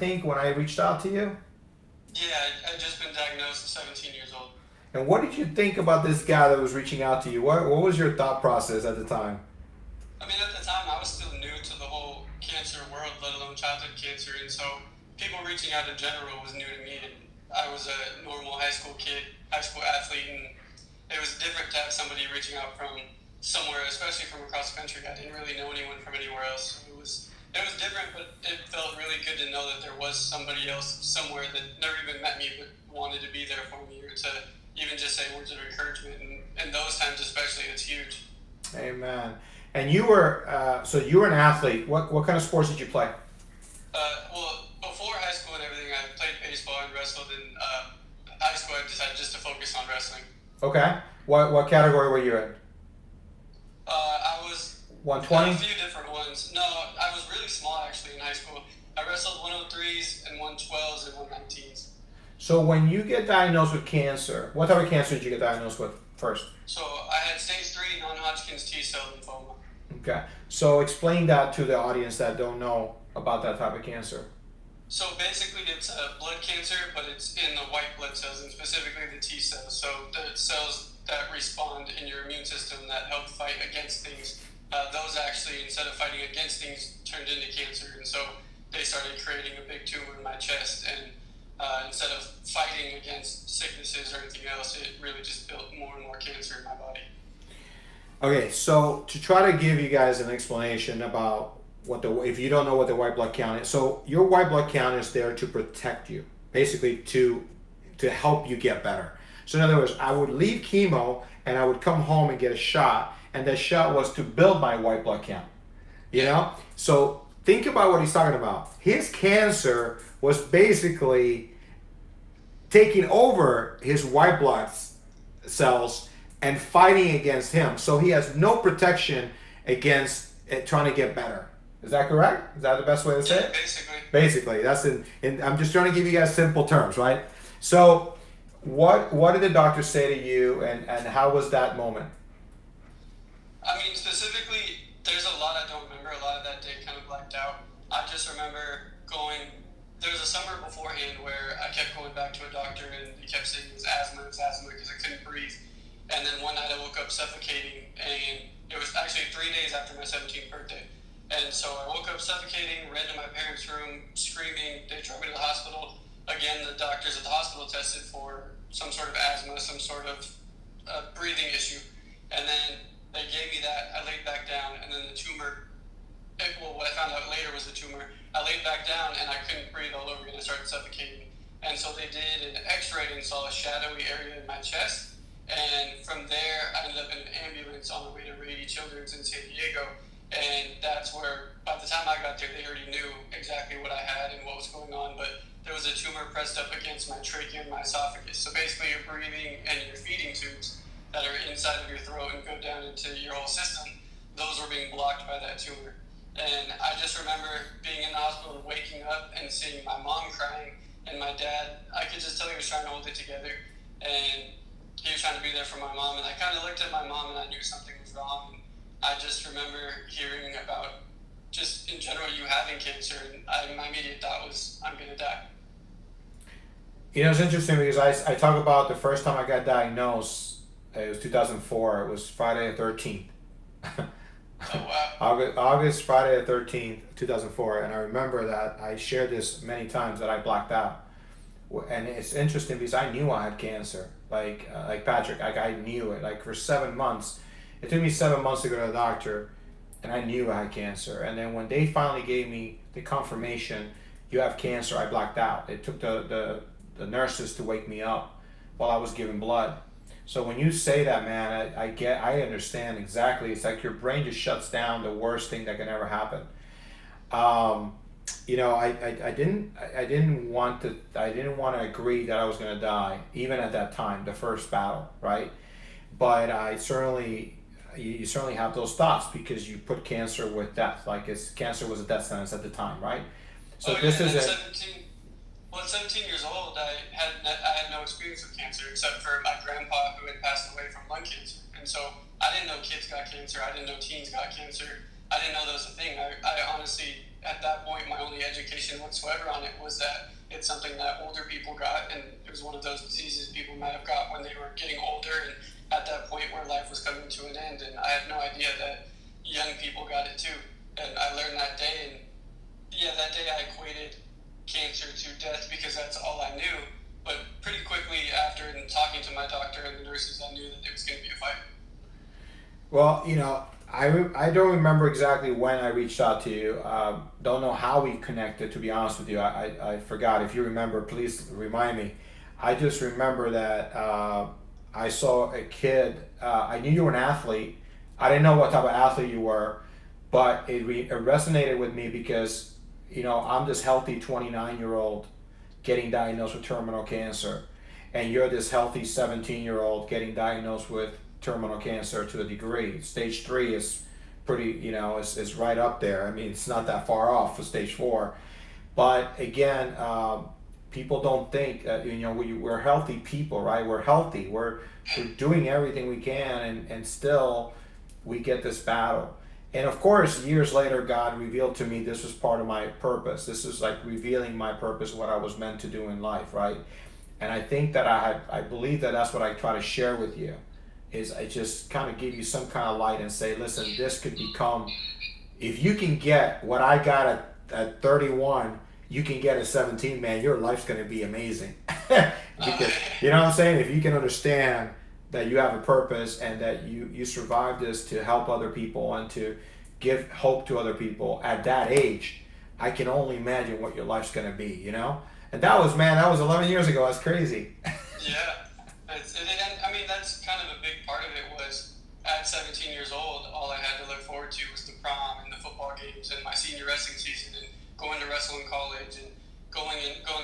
think, when I reached out to you? Yeah, I'd just been diagnosed at 17 years old. And what did you think about this guy that was reaching out to you? What was your thought process at the time? I mean, at the time, I was still new to the whole cancer world, let alone childhood cancer, and so people reaching out in general was new to me. And I was a normal high school kid, high school athlete, and it was different to have somebody reaching out from somewhere, especially from across the country. I didn't really know anyone from anywhere else. It was different, but it felt really good to know that there was somebody else somewhere that never even met me but wanted to be there for me, or to even just say words of encouragement. And those times especially, it's huge. Amen. And you were, so you were an athlete. What kind of sports did you play? Well, before high school and everything, I played baseball and wrestled. In high school, I decided just to focus on wrestling. Okay. What category were you in? I was 120? a few different ones. No, I was really small actually in high school. I wrestled 103s and 112s and 119s. So when you get diagnosed with cancer, what type of cancer did you get diagnosed with first? So I had stage 3 non-Hodgkin's T-cell lymphoma. Okay. So explain that to the audience that don't know about that type of cancer. So basically it's a blood cancer, but it's in the white blood cells, and specifically the T cells. So the cells that respond in your immune system that help fight against things, those actually, instead of fighting against things, turned into cancer. And so they started creating a big tumor in my chest, and instead of fighting against sicknesses or anything else, it really just built more and more cancer in my body. Okay, so to try to give you guys an explanation about if you don't know what the white blood count is, so your white blood count is there to protect you, basically to help you get better. So in other words, I would leave chemo and I would come home and get a shot, and that shot was to build my white blood count. You know? So think about what he's talking about. His cancer was basically taking over his white blood cells and fighting against him. So he has no protection against it trying to get better. Is that correct? Is that the best way to say it? Basically, that's I'm just trying to give you guys simple terms, right? So what did the doctor say to you, and how was that moment? I mean, specifically, there's a lot I don't remember. A lot of that day kind of blacked out. I just remember there was a summer beforehand where I kept going back to a doctor, and he kept saying it was asthma, because I couldn't breathe. And then one night I woke up suffocating, and it was actually 3 days after my 17th birthday. And so I woke up suffocating, ran to my parents' room, screaming. They drove me to the hospital. Again, the doctors at the hospital tested for some sort of asthma, some sort of breathing issue. And then they gave me that. I laid back down, and then the tumor, what I found out later was the tumor. I laid back down, and I couldn't breathe all over again. I started suffocating. And so they did an x-ray and saw a shadowy area in my chest. And from there, I ended up in an ambulance on the way to Rady Children's in San Diego. And that's where, by the time I got there, they already knew exactly what I had and what was going on. But there was a tumor pressed up against my trachea and my esophagus. So basically, your breathing and your feeding tubes that are inside of your throat and go down into your whole system, those were being blocked by that tumor. And I just remember being in the hospital, waking up and seeing my mom crying, and my dad, I could just tell he was trying to hold it together. And he was trying to be there for my mom. And I kind of looked at my mom, and I knew something was wrong. I just remember hearing about, just in general, you having cancer, and my immediate thought was, I'm going to die. You know, it's interesting because I talk about the first time I got diagnosed. It was 2004. It was Friday the 13th. Oh, wow. August, Friday the 13th, 2004. And I remember that I shared this many times that I blacked out. And it's interesting because I knew I had cancer. Like Patrick, I knew it. Like for 7 months. It took me 7 months to go to the doctor, and I knew I had cancer. And then when they finally gave me the confirmation, you have cancer, I blacked out. It took the nurses to wake me up while I was giving blood. So when you say that, man, I understand exactly. It's like your brain just shuts down, the worst thing that can ever happen. You know, I didn't want to agree that I was going to die, even at that time, the first battle, right? But you certainly have those thoughts because you put cancer with death. Like cancer was a death sentence at the time, right? So this is at 17 years old, I had no experience with cancer except for my grandpa who had passed away from lung cancer. And so I didn't know kids got cancer. I didn't know teens got cancer. I didn't know that was a thing. I honestly at that point, my only education whatsoever on it was that it's something that older people got, and it was one of those diseases people might have got when they were getting older, and at that point where life was coming to an end. And I had no idea that young people got it too. And I learned that day, and yeah, that day I equated cancer to death because that's all I knew. But pretty quickly after, and talking to my doctor and the nurses, I knew that it was going to be a fight. Well, I don't remember exactly when I reached out to you. Don't know how we connected, to be honest with you. I forgot. If you remember, please remind me. I just remember that I saw a kid. I knew you were an athlete. I didn't know what type of athlete you were, but it resonated with me because, I'm this healthy 29-year-old getting diagnosed with terminal cancer, and you're this healthy 17-year-old getting diagnosed with terminal cancer to a degree. Stage 3 is pretty, is right up there. I mean, it's not that far off for stage 4. But again, people don't think that, we're healthy people, right? We're healthy. We're doing everything we can, and still we get this battle. And of course, years later, God revealed to me this was part of my purpose. This is like revealing my purpose, what I was meant to do in life, right? And I think that I believe that that's what I try to share with you, is I just kind of give you some kind of light and say, listen, this could become, if you can get what I got at 31, you can get at 17, man, your life's going to be amazing. Because, you know what I'm saying? If you can understand that you have a purpose and that you survived this to help other people and to give hope to other people at that age, I can only imagine what your life's going to be, And that was 11 years ago. That's crazy. Yeah. I mean, that's kind of a big part of it was at 17 years old, all I had to look forward to was the prom and the football games and my senior wrestling season and going to wrestling college and going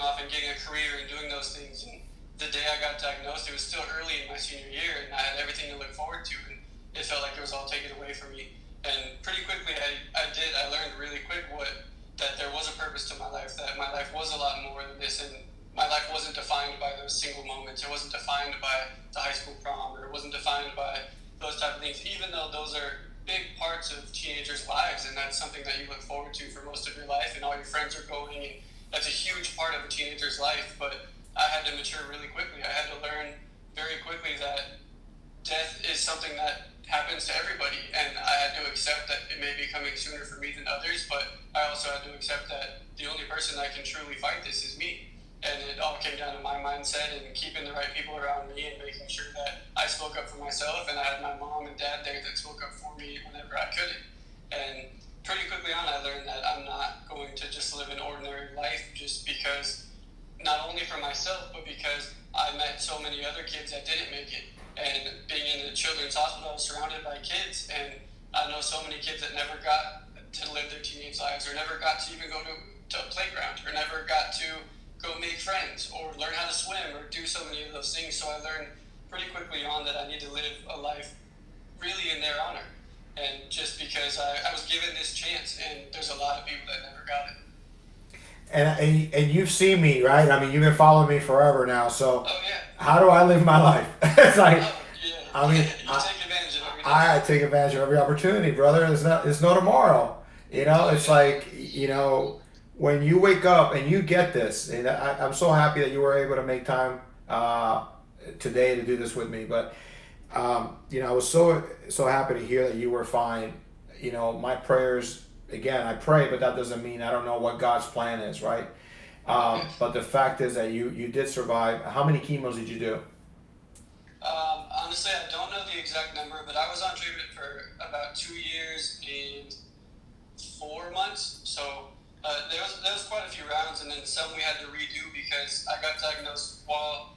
off and getting a career and doing those things. And the day I got diagnosed, it was still early in my senior year, and I had everything to look forward to, and it felt like it was all taken away from me. And pretty quickly, I learned really quick that there was a purpose to my life, that my life was a lot more than this, and my life wasn't defined by those single moments. It wasn't defined by the high school prom, or it wasn't defined by those type of things, even though those are big parts of teenagers' lives, and that's something that you look forward to for most of your life, and all your friends are going, and that's a huge part of a teenager's life. But I had to mature really quickly. I had to learn very quickly that death is something that happens to everybody, and I had to accept that it may be coming sooner for me than others, but I also had to accept that the only person that can truly fight this is me. And it all came down to my mindset and keeping the right people around me and making sure that I spoke up for myself, and I had my mom and dad there that spoke up for me whenever I couldn't. And pretty quickly on, I learned that I'm not going to just live an ordinary life just because, not only for myself, but because I met so many other kids that didn't make it. And being in the children's hospital, I was surrounded by kids, and I know so many kids that never got to live their teenage lives, or never got to even go to a playground, or never got to go make friends, or learn how to swim, or do so many of those things. So I learned pretty quickly on that I need to live a life really in their honor. And just because I was given this chance, and there's a lot of people that never got it. And you've seen me, right? I mean, you've been following me forever now. So Oh yeah. how do I live my life? It's like, Oh yeah. I mean, you take advantage of everything. I take advantage of every opportunity, brother. It's no tomorrow. It's like, when you wake up and you get this, and I'm so happy that you were able to make time today to do this with me. But I was so happy to hear that you were fine. My prayers. Again, I pray, but that doesn't mean I don't know what God's plan is, right? But the fact is that you did survive. How many chemos did you do? Honestly, I don't know the exact number, but I was on treatment for about 2 years and 4 months. So there was quite a few rounds, and then some we had to redo because I got diagnosed while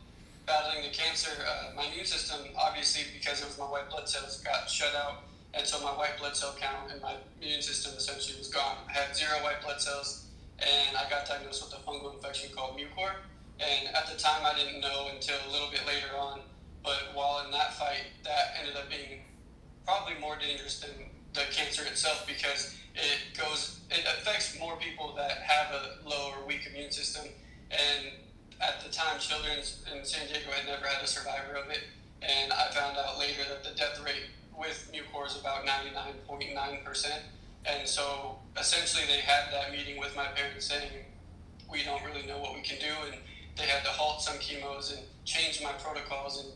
battling the cancer. My immune system, obviously, because it was my white blood cells, got shut out. And so my white blood cell count and my immune system essentially was gone. I had 0 white blood cells, and I got diagnosed with a fungal infection called mucor. And at the time, I didn't know until a little bit later on. But while in that fight, that ended up being probably more dangerous than the cancer itself, because it affects more people that have a low or weak immune system. And at the time, Children's in San Diego had never had a survivor of it. And I found out later that the death rate with mucor is about 99.9%. And so essentially they had that meeting with my parents saying, we don't really know what we can do, and they had to halt some chemos and change my protocols and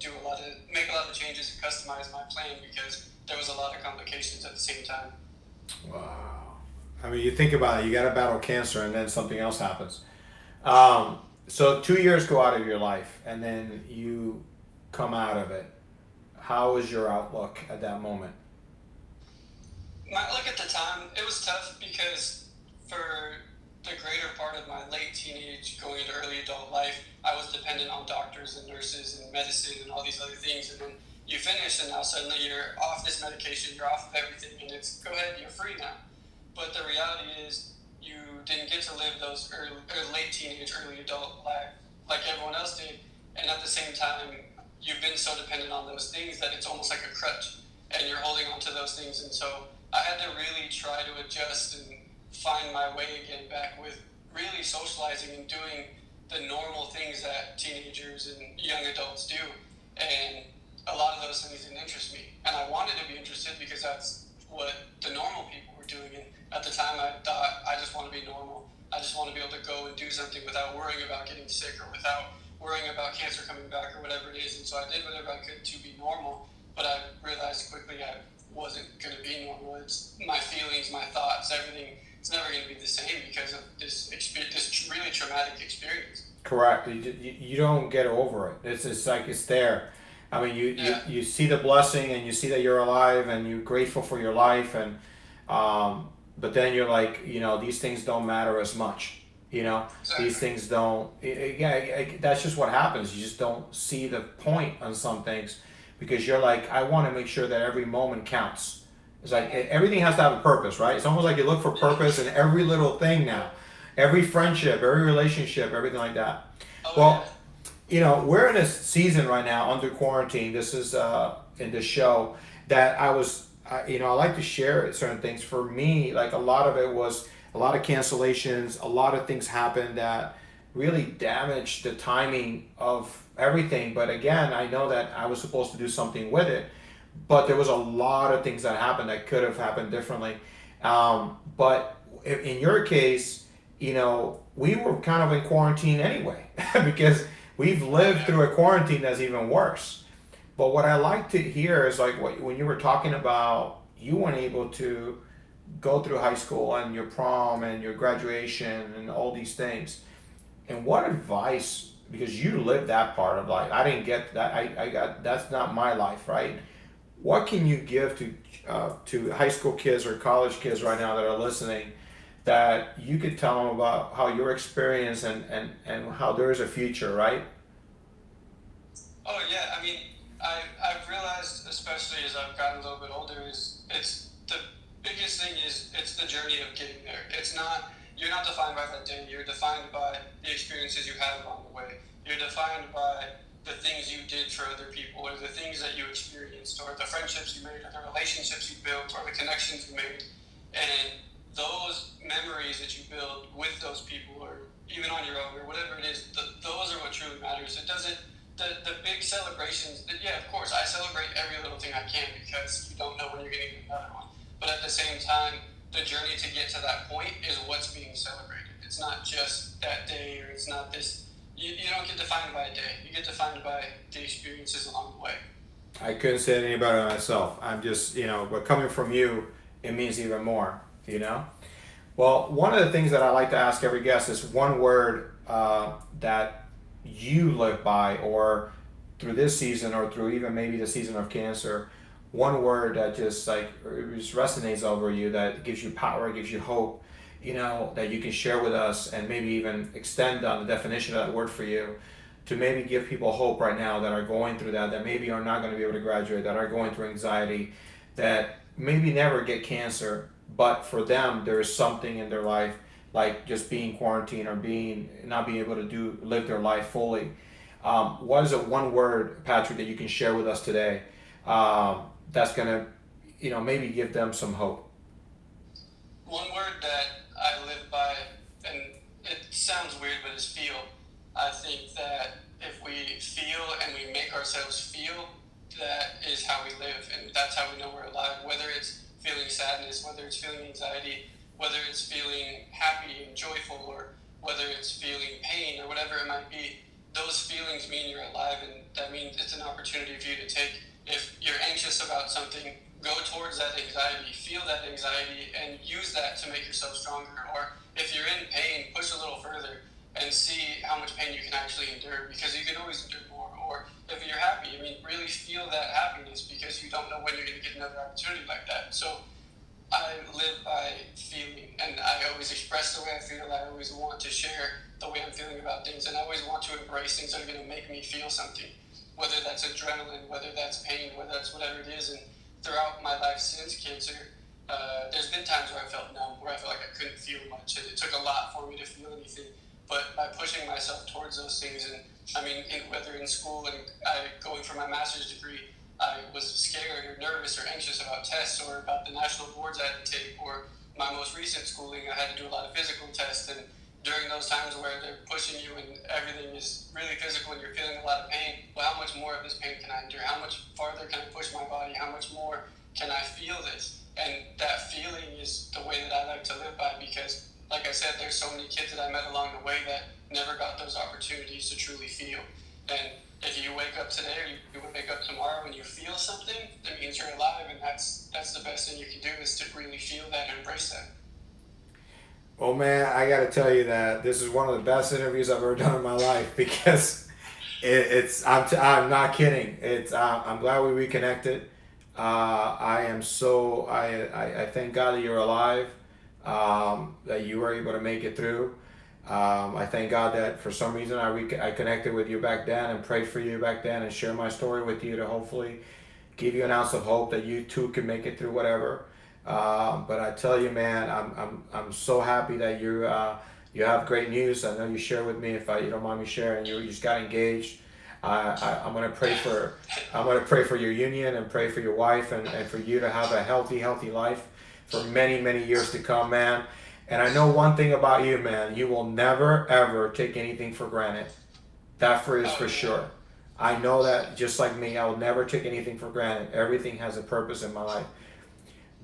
make a lot of changes and customize my plan because there was a lot of complications at the same time. Wow. I mean, you think about it, you got to battle cancer and then something else happens. So 2 years go out of your life and then you come out of it. How was your outlook at that moment? My outlook at the time, it was tough because for the greater part of my late teenage going into early adult life, I was dependent on doctors and nurses and medicine and all these other things. And then you finish and now suddenly you're off this medication, you're off of everything, and it's, go ahead, you're free now. But the reality is you didn't get to live those late teenage, early adult life like everyone else did. And at the same time, you've been so dependent on those things that it's almost like a crutch and you're holding on to those things. And so I had to really try to adjust and find my way again back with really socializing and doing the normal things that teenagers and young adults do. And a lot of those things didn't interest me. And I wanted to be interested because that's what the normal people were doing. And at the time I thought, I just want to be normal. I just want to be able to go and do something without worrying about getting sick or without worrying about cancer coming back or whatever it is. And so I did whatever I could to be normal, but I realized quickly I wasn't going to be normal. It's my feelings, my thoughts, everything. It's never going to be the same because of this experience, this really traumatic experience. Correct. You don't get over it. It's like it's there. I mean, you see the blessing and you see that you're alive and you're grateful for your life, and but then you're like, these things don't matter as much. Exactly. These things don't. That's just what happens. You just don't see the point on some things because you're like, I want to make sure that every moment counts. It's like everything has to have a purpose, right? It's almost like you look for purpose in every little thing now, every friendship, every relationship, everything like that. Oh, Well, we're in a season right now under quarantine. This is in the show that I like to share certain things. For me, like a lot of it was a lot of cancellations, a lot of things happened that really damaged the timing of everything. But again, I know that I was supposed to do something with it, but there was a lot of things that happened that could have happened differently. But in your case, we were kind of in quarantine anyway because we've lived through a quarantine that's even worse. But what I like to hear is like when you were talking about you weren't able to go through high school and your prom and your graduation and all these things. And what advice, because you lived that part of life, I didn't get that. I got, that's not my life, right? What can you give to high school kids or college kids right now that are listening that you could tell them about how your experience and how there is a future, right? Oh yeah, I mean, I've realized, especially as I've gotten a little bit older, is it's the biggest thing is it's the journey of getting there. It's not, you're not defined by that day. You're defined by the experiences you had along the way. You're defined by the things you did for other people, or the things that you experienced, or the friendships you made, or the relationships you built, or the connections you made. And those memories that you build with those people, or even on your own, or whatever it is, those are what truly matters. It doesn't, the big celebrations, yeah, of course, I celebrate every little thing I can because you don't know when you're going to get another one. But at the same time, the journey to get to that point is what's being celebrated. It's not just that day, or it's not this. You don't get defined by a day. You get defined by the experiences along the way. I couldn't say it any better myself. I'm just, but coming from you, it means even more, Well, one of the things that I like to ask every guest is one word that you live by, or through this season, or through even maybe the season of cancer, one word that just resonates over you, that gives you power, gives you hope, that you can share with us, and maybe even extend on the definition of that word for you, to maybe give people hope right now that are going through that maybe are not going to be able to graduate, that are going through anxiety, that maybe never get cancer, but for them there is something in their life, like just being quarantined or not being able to live their life fully. What is it, one word, Patrick, that you can share with us today that's going to, maybe give them some hope? One word that I live by, and it sounds weird, but it's feel. I think that if we feel and we make ourselves feel, that is how we live, and that's how we know we're alive. Whether it's feeling sadness, whether it's feeling anxiety, whether it's feeling happy and joyful, or whether it's feeling pain or whatever it might be, those feelings mean you're alive, and that means it's an opportunity for you to take. If you're anxious about something, go towards that anxiety, feel that anxiety, and use that to make yourself stronger. Or if you're in pain, push a little further and see how much pain you can actually endure, because you can always endure more. Or if you're happy, I mean, really feel that happiness, because you don't know when you're going to get another opportunity like that. So I live by feeling, and I always express the way I feel. I always want to share the way I'm feeling about things, and I always want to embrace things that are going to make me feel something, whether that's adrenaline, whether that's pain, whether that's whatever it is. And throughout my life since cancer, there's been times where I felt numb, where I felt like I couldn't feel much, and it took a lot for me to feel anything. But by pushing myself towards those things, and I mean, whether in school and going for my master's degree, I was scared or nervous or anxious about tests or about the national boards I had to take, or my most recent schooling, I had to do a lot of physical tests. And during those times where they're pushing you and everything is really physical and you're feeling a lot of pain, well, how much more of this pain can I endure? How much farther can I push my body? How much more can I feel this? And that feeling is the way that I like to live by, because like I said, there's so many kids that I met along the way that never got those opportunities to truly feel. And if you wake up today or you wake up tomorrow and you feel something, that means you're alive, and that's the best thing you can do, is to really feel that and embrace that. Well, man, I got to tell you that this is one of the best interviews I've ever done in my life, because I'm not kidding. I'm glad we reconnected. I thank God that you're alive, that you were able to make it through. I thank God that for some reason I connected with you back then and prayed for you back then and shared my story with you to hopefully give you an ounce of hope that you too can make it through whatever. But I tell you, man, I'm so happy that you have great news. I know you share with me, if you don't mind me sharing. You just got engaged. I'm gonna pray for your union and pray for your wife and for you to have a healthy life for many years to come, man. And I know one thing about you, man. You will never ever take anything for granted. That is for sure. I know that, just like me, I will never take anything for granted. Everything has a purpose in my life.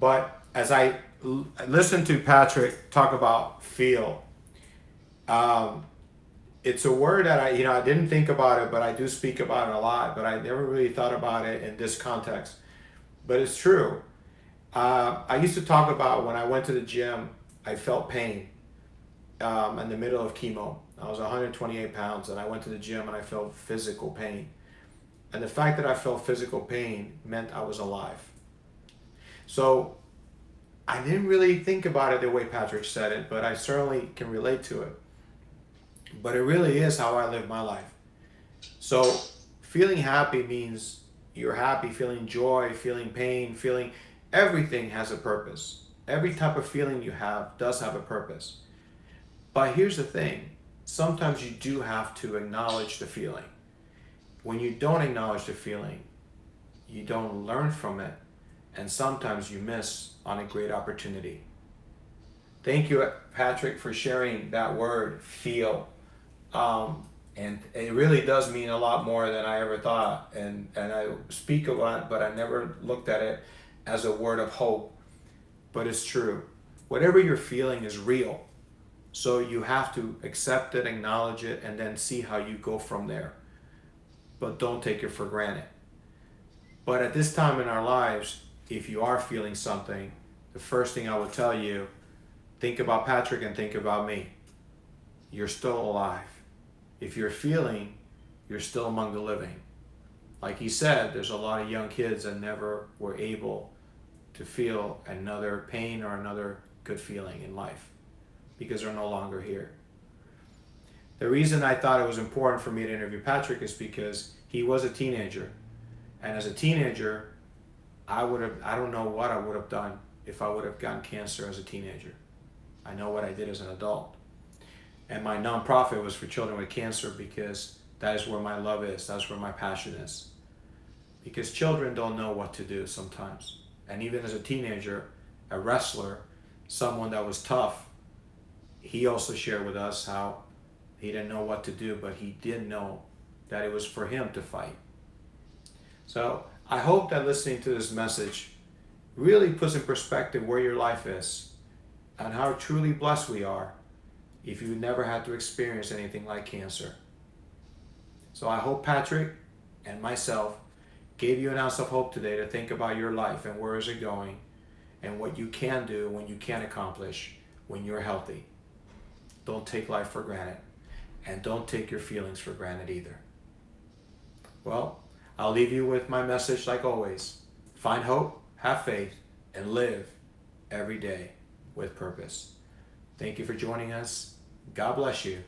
But as I listen to Patrick talk about feel, it's a word that I didn't think about it, but I do speak about it a lot, but I never really thought about it in this context. But it's true. I used to talk about when I went to the gym, I felt pain in the middle of chemo. I was 128 pounds and I went to the gym and I felt physical pain. And the fact that I felt physical pain meant I was alive. So I didn't really think about it the way Patrick said it, but I certainly can relate to it. But it really is how I live my life. So feeling happy means you're happy, feeling joy, feeling pain, feeling everything has a purpose. Every type of feeling you have does have a purpose. But here's the thing. Sometimes you do have to acknowledge the feeling. When you don't acknowledge the feeling, you don't learn from it, and sometimes you miss on a great opportunity. Thank you, Patrick, for sharing that word, feel. And it really does mean a lot more than I ever thought. And I speak a lot, but I never looked at it as a word of hope. But it's true. Whatever you're feeling is real. So you have to accept it, acknowledge it, and then see how you go from there. But don't take it for granted. But at this time in our lives, if you are feeling something, the first thing I would tell you, think about Patrick and think about me. You're still alive. If you're feeling, you're still among the living. Like he said, there's a lot of young kids that never were able to feel another pain or another good feeling in life because they're no longer here. The reason I thought it was important for me to interview Patrick is because he was a teenager. And as a teenager, I don't know what I would have done if I would have gotten cancer as a teenager. I know what I did as an adult. And my nonprofit was for children with cancer because that is where my love is. That's where my passion is. Because children don't know what to do sometimes. And even as a teenager, a wrestler, someone that was tough, he also shared with us how he didn't know what to do, but he did know that it was for him to fight. So I hope that listening to this message really puts in perspective where your life is and how truly blessed we are if you never had to experience anything like cancer. So I hope Patrick and myself gave you an ounce of hope today to think about your life and where is it going and what you can do when you can accomplish when you're healthy. Don't take life for granted, and don't take your feelings for granted either. Well, I'll leave you with my message like always. Find hope, have faith, and live every day with purpose. Thank you for joining us. God bless you.